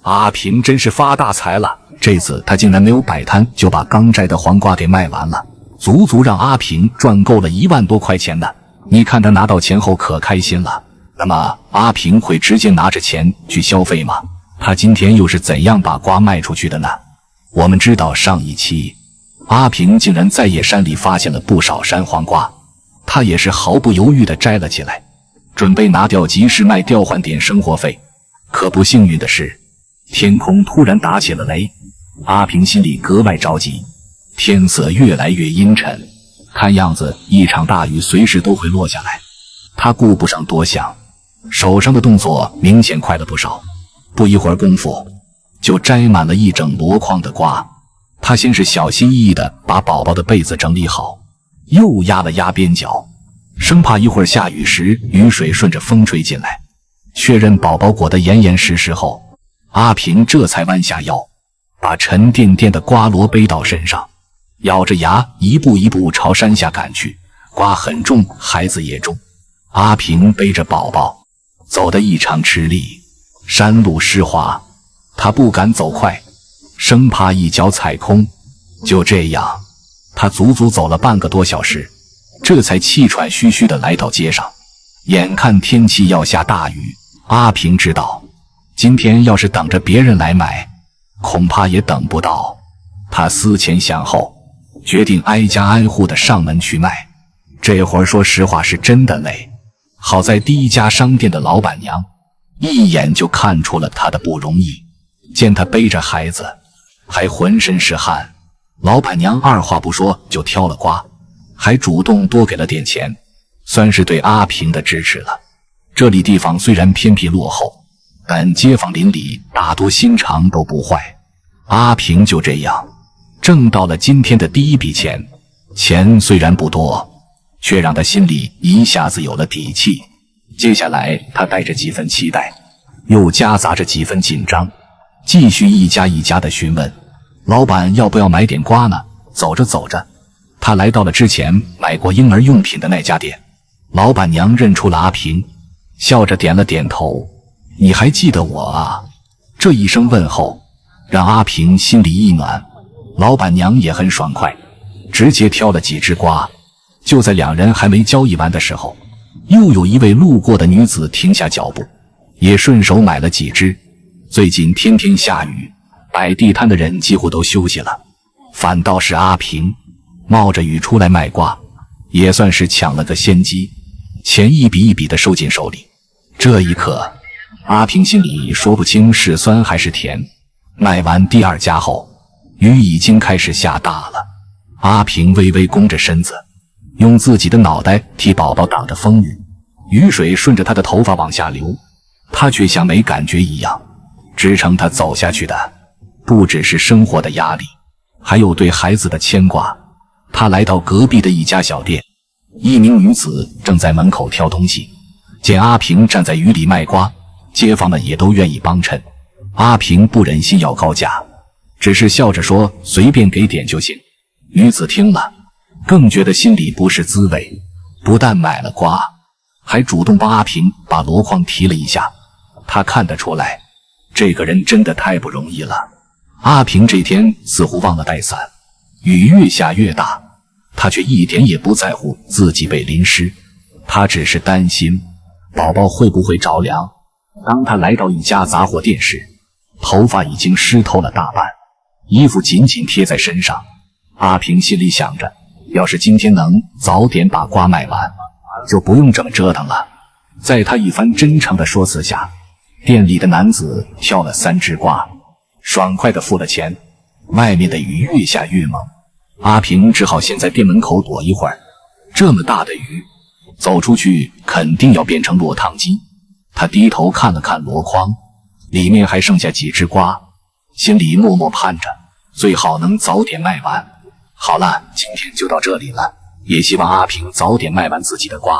阿平真是發大財了，這次他竟然沒有擺攤，就把剛摘的黃瓜給賣完了，足足讓阿平賺夠了1萬多塊錢呢。你看他拿到錢後可開心了。那麼阿平會直接拿着錢去消費嗎？他今天又是怎樣把瓜賣出去的呢？我們知道上一期阿平竟然在野山裡發現了不少山黃瓜，他也是毫不猶豫地摘了起來，準備拿掉集市賣調換點生活費。可不幸運的是，天空突然打起了雷，阿平心裡格外着急。天色越来越陰沉，看樣子一場大雨隨時都會落下来。他顧不上多想，手上的動作明顯快了不少，不一會兒功夫就摘滿了一整箩筐的瓜。他先是小心翼翼地把寶寶的被子整理好，又压了压邊角，生怕一会兒下雨時雨水順着風吹進來。確認寶寶裹得嚴嚴實實後，阿平這才彎下腰，把沉甸甸的瓜箩背到身上，咬着牙一步一步朝山下趕去。瓜很重，孩子也重，阿平背着寶宝走得異常吃力，山路濕滑，他不敢走快，生怕一腳踩空。就這樣，他足足走了半個多小時，這才氣喘吁吁地來到街上。眼看天氣要下大雨，阿平知道今天要是等着別人來買，恐怕也等不到。他思前想後，決定挨家挨戶地上門去賣。這會兒說實話是真的累，好在第一家商店的老板娘一眼就看出了他的不容易，見他背着孩子還渾身是汗，老板娘二話不說就挑了瓜，還主動多給了點錢，算是對阿平的支持了。這裡地方雖然偏僻落後，但街坊鄰里大多心腸都不壞。阿平就這樣掙到了今天的第一筆錢，錢雖然不多，卻讓他心裡一下子有了底氣。接下來他帶着幾分期待，又夾雜着幾分緊張，繼續一家一家的詢問老闆要不要買點瓜呢。走着走着，他來到了之前買過嬰兒用品的那家店，老闆娘認出了阿平，笑着點了點頭。你還記得我啊？這一聲問候讓阿平心裡一暖，老闆娘也很爽快，直接挑了幾隻瓜。就在两人還沒交易完的时候，又有一位路過的女子停下脚步，也順手買了幾隻。最近天天下雨，摆地攤的人幾乎都休息了，反倒是阿平冒着雨出來賣瓜，也算是搶了個先機。錢一筆一筆地收進手裡，這一刻阿平心裡說不清是酸還是甜。賣完第二家後，雨已經開始下大了，阿平微微弓着身子，用自己的腦袋替寶寶擋着風雨，雨水順着他的頭髮往下流，他卻像沒感覺一樣。支撐他走下去的不只是生活的壓力，還有對孩子的牽掛。他來到隔壁的一家小店，一名女子正在門口挑東西，見阿平站在雨裡賣瓜，街坊們也都願意幫襯。阿平不忍心要高價，只是笑着說隨便給點就行。女子听了更覺得心裡不是滋味，不但買了瓜，還主動幫阿平把箩筐提了一下。他看得出來，這個人真的太不容易了。阿平這天似乎忘了帶傘，雨越下越大，他卻一點也不在乎自己被淋濕，他只是擔心寶寶會不會着涼。當他來到一家雜貨店時，頭髮已經濕透了大半，衣服緊緊貼在身上。阿平心裡想着，要是今天能早點把瓜賣完，就不用這麼折騰了。在他一番真誠的說辭下，店裡的男子挑了3隻瓜，爽快地付了錢。外面的雨越下越猛，阿平只好先在店门口躲一會兒。這麼大的雨，走出去肯定要變成落湯雞。他低頭看了看箩筐，裡面還剩下幾隻瓜，心裡默默盼着最好能早點賣完。好了，今天就到這裡了，也希望阿平早點賣完自己的瓜。